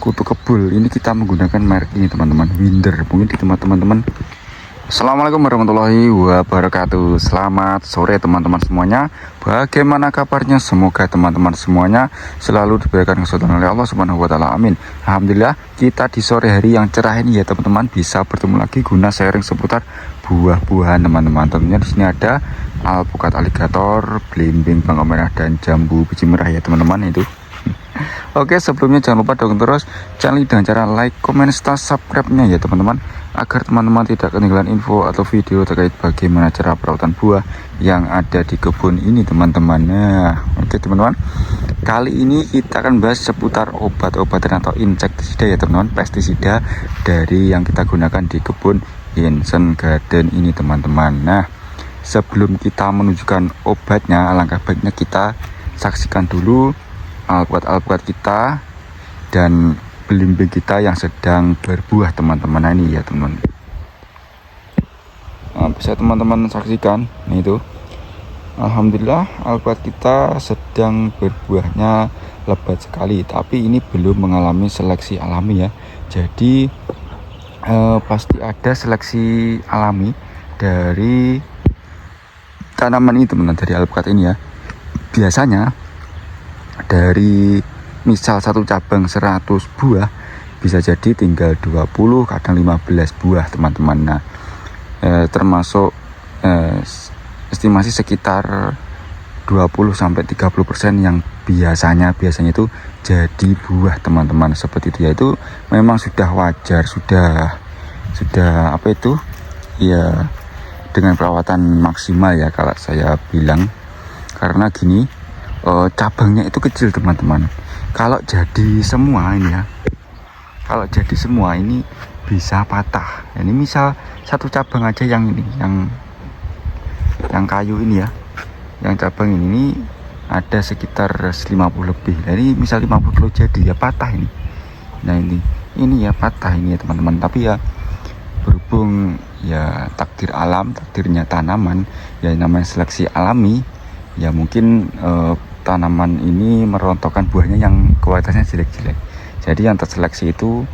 kutu kebul. Ini kita menggunakan merek ini teman-teman, Winder. Mungkin di tempat teman-teman. Assalamualaikum warahmatullahi wabarakatuh. Selamat sore teman-teman semuanya. Bagaimana kabarnya? Semoga teman-teman semuanya selalu diberikan kesulitan oleh Allah Subhanahu wa taala. Amin. Alhamdulillah, kita di sore hari yang cerah ini ya teman-teman bisa bertemu lagi guna sharing seputar buah-buahan teman-teman. Tentunya di sini ada alpukat aligator, belimbing bangkai merah dan jambu biji merah ya teman-teman itu. Oke, sebelumnya jangan lupa dukung terus channel dengan cara like, comment, serta subscribe-nya ya teman-teman, agar teman-teman tidak ketinggalan info atau video terkait bagaimana cara perawatan buah yang ada di kebun ini teman-teman. Nah, oke teman-teman, kali ini kita akan bahas seputar obat-obatan atau insektisida ya teman-teman, pestisida dari yang kita gunakan di kebun Hansen Garden ini teman-teman. Nah, sebelum kita menunjukkan obatnya, alangkah baiknya kita saksikan dulu alpukat-alpukat kita dan belimbing kita yang sedang berbuah teman-teman. Nah, ini ya teman-teman, bisa teman-teman saksikan. Nah, itu alhamdulillah alpukat kita sedang berbuahnya lebat sekali, tapi ini belum mengalami seleksi alami ya. Jadi pasti ada seleksi alami dari tanaman ini teman-teman, dari alpukat ini ya. Biasanya dari misal satu cabang 100 buah bisa jadi tinggal 20, kadang 15 buah teman-teman. Nah, termasuk estimasi sekitar 20-30% yang biasanya itu jadi buah teman-teman, seperti itu ya. Itu memang sudah wajar, sudah apa itu ya, dengan perawatan maksimal ya kalau saya bilang. Karena gini, cabangnya itu kecil teman-teman. Kalau jadi semua ini ya, kalau jadi semua ini bisa patah. Ini misal satu cabang aja yang ini, yang kayu ini ya, yang cabang ini ada sekitar 50 lebih. Jadi misal 50 kilo jadi ya patah ini. Nah, ini ya patah ini ya teman-teman. Tapi ya berhubung ya takdir alam, takdirnya tanaman ya, namanya seleksi alami ya, mungkin tanaman ini merontokkan buahnya yang kualitasnya jelek-jelek. Jadi yang terseleksi itu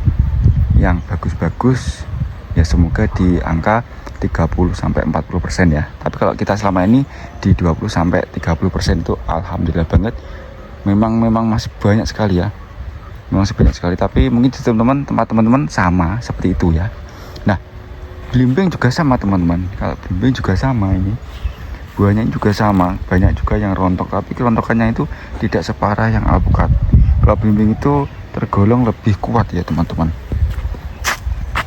yang bagus-bagus ya, semoga di angka 30-40% ya. Tapi kalau kita selama ini di 20-30% itu alhamdulillah banget. Memang masih banyak sekali ya, memang masih banyak sekali. Tapi mungkin di teman-teman, tempat teman-teman sama seperti itu ya. Nah, belimbing juga sama teman-teman. Kalau belimbing juga sama, ini buahnya juga sama, banyak juga yang rontok, tapi kerontokannya itu tidak separah yang alpukat. Kalau belimbing itu tergolong lebih kuat ya teman-teman,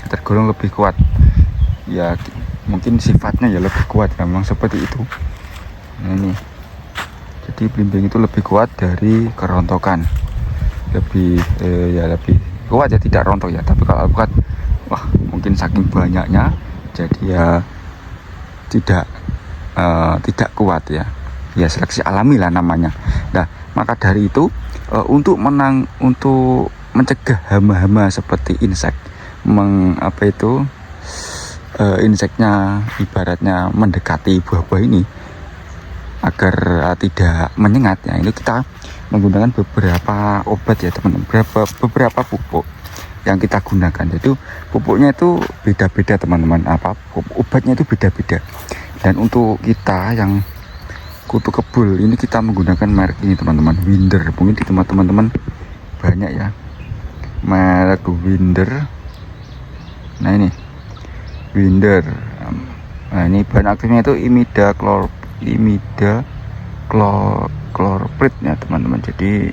tergolong lebih kuat ya, mungkin sifatnya ya lebih kuat ya, memang seperti itu. Nah, ini jadi belimbing itu lebih kuat dari kerontokan, lebih lebih kuat ya, tidak rontok ya. Tapi kalau alpukat, wah, mungkin saking banyaknya jadi ya tidak kuat ya, seleksi alami lah namanya. Nah, maka dari itu untuk mencegah hama-hama seperti insek, inseknya ibaratnya mendekati buah-buah ini agar tidak menyengat ya, ini kita menggunakan beberapa obat ya teman-teman, beberapa pupuk yang kita gunakan. Jadi pupuknya itu beda-beda teman-teman, obatnya itu beda-beda. Dan untuk kita yang kutu kebul ini kita menggunakan merek ini teman-teman, Winder. Mungkin di tempat teman-teman banyak ya merek Winder. Nah, ini Winder. Nah, ini bahan aktifnya itu imidacloprid ya teman-teman. Jadi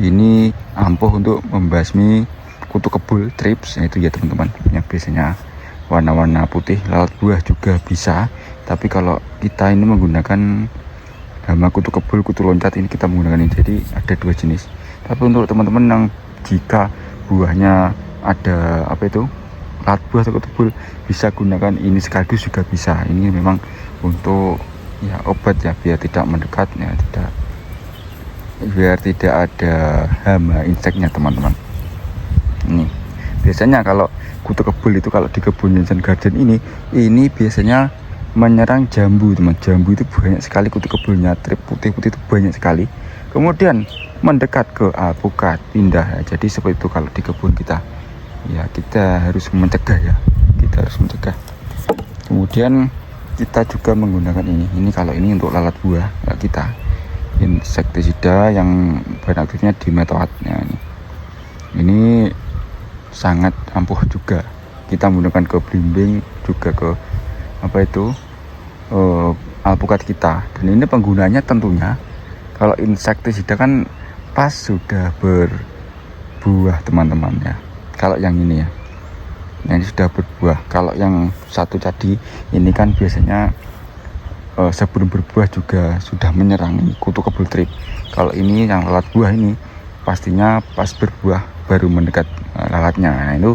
ini ampuh untuk membasmi kutu kebul, trips, itu ya teman-teman, yang biasanya warna-warna putih. Lalat buah juga bisa, tapi kalau kita ini menggunakan hama kutu kebul, kutu loncat, ini kita menggunakan ini. Jadi ada dua jenis. Tapi untuk teman-teman yang jika buahnya ada lalat buah atau kutu kebul, bisa gunakan ini sekaligus juga bisa. Ini memang untuk ya obat ya, biar tidak mendekat ya, biar tidak ada hama inseknya teman-teman. Ini biasanya kalau kutu kebul itu, kalau di kebun Hansen Garden ini biasanya menyerang jambu teman. Jambu itu banyak sekali kutu kebulnya, trip putih-putih itu banyak sekali. kemudian mendekat ke alpukat, pindah. Jadi seperti itu kalau di kebun kita. Ya, kita harus mencegah ya. Kita harus mencegah. Kemudian kita juga menggunakan ini kalau ini untuk lalat buah kita, insektisida yang bahan aktifnya dimetoat. Nah, ini sangat ampuh juga. Kita menggunakan ke belimbing, juga ke alpukat kita. Dan ini penggunanya tentunya kalau insektisida kan pas sudah berbuah teman-teman ya. Kalau yang ini ya, ini sudah berbuah. Kalau yang satu tadi ini kan biasanya sebelum berbuah juga sudah menyerang, ini kutu kebul trip. Kalau ini yang lalat buah ini pastinya pas berbuah baru mendekat lalatnya. Nah itu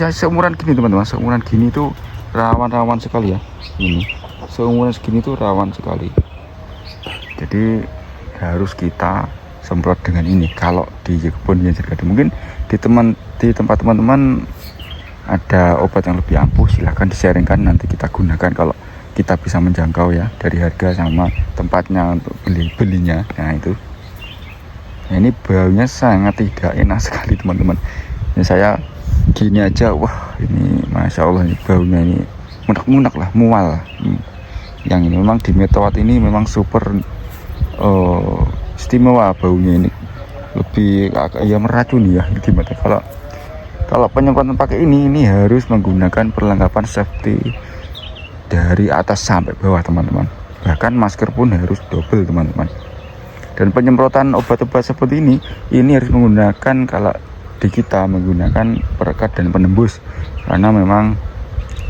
seumuran gini teman-teman, seumuran gini itu rawan sekali ya. Ini seumuran segini itu rawan sekali. Jadi harus kita semprot dengan ini. Kalau di kebun yang terjadi, mungkin di tempat teman-teman ada obat yang lebih ampuh, silahkan di-sharingkan, nanti kita gunakan kalau kita bisa menjangkau ya, dari harga sama tempatnya untuk belinya. Nah itu, nah, ini baunya sangat tidak enak sekali teman-teman. Ini saya gini aja, wah ini masya Allah, ini baunya ini munak-munak lah, mual. Yang ini memang di metode ini memang super istimewa baunya, ini lebih ya meracuni ya gimana. Kalau penyemprotan pakai ini harus menggunakan perlengkapan safety dari atas sampai bawah teman-teman. Bahkan masker pun harus double teman-teman. Dan penyemprotan obat-obat seperti ini harus menggunakan, kalau di kita menggunakan perekat dan penembus, karena memang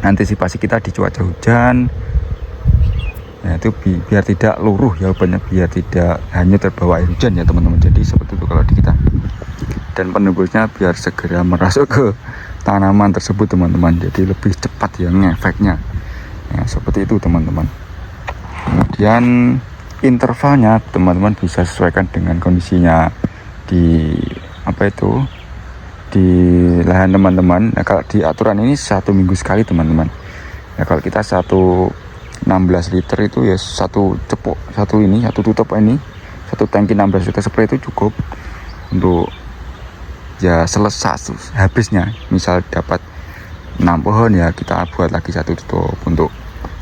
antisipasi kita di cuaca hujan. Nah itu biar tidak luruh ya obatnya, biar tidak hanya terbawa air hujan ya teman-teman. Jadi seperti itu kalau di kita. Dan penembusnya biar segera merasuk ke tanaman tersebut teman-teman, jadi lebih cepat ya ngefeknya ya, seperti itu teman-teman. Kemudian intervalnya teman-teman bisa sesuaikan dengan kondisinya di di lahan teman-teman. Nah kalau di aturan ini 1 minggu sekali teman-teman ya. Kalau kita 16 liter itu ya satu tutup ini, satu tangki 16 liter spray itu cukup untuk ya selesai habisnya. Misal dapat 6 pohon ya kita buat lagi 1 tutup untuk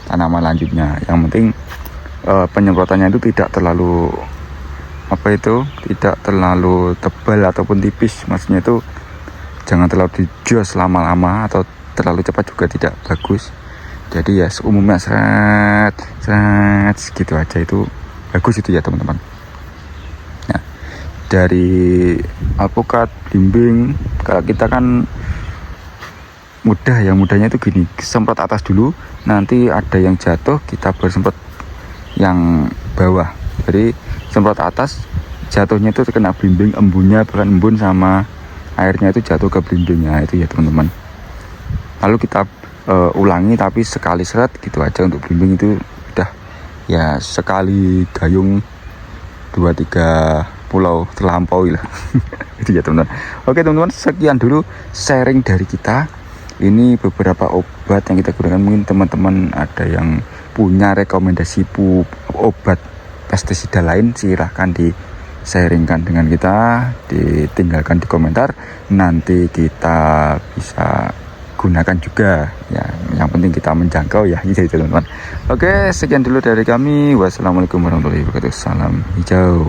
tanaman lanjutnya. Yang penting penyemprotannya itu tidak terlalu tidak terlalu tebal ataupun tipis, maksudnya itu jangan terlalu dijos lama-lama atau terlalu cepat juga tidak bagus. Jadi ya umumnya set gitu aja itu bagus itu ya teman-teman. Nah, dari alpukat, belimbing, kalau kita kan mudahnya itu gini, semprot atas dulu, nanti ada yang jatuh kita baru semprot yang bawah. Jadi semprot atas, jatuhnya itu kena belimbing, embunnya bahkan embun sama airnya itu jatuh ke belimbingnya itu ya teman-teman. Lalu kita ulangi tapi sekali seret gitu aja. Untuk belimbing itu udah ya sekali gayung 2-3 pulau terlampaui lah. Itu ya teman-teman. Oke teman-teman, sekian dulu sharing dari kita. Ini beberapa obat yang kita gunakan. Mungkin teman-teman ada yang punya rekomendasi obat pestisida lain, silahkan di sharingkan dengan kita, ditinggalkan di komentar, nanti kita bisa gunakan juga ya. Yang penting kita menjangkau ya gitu teman-teman. Oke, sekian dulu dari kami. Wassalamualaikum warahmatullahi wabarakatuh. Salam hijau.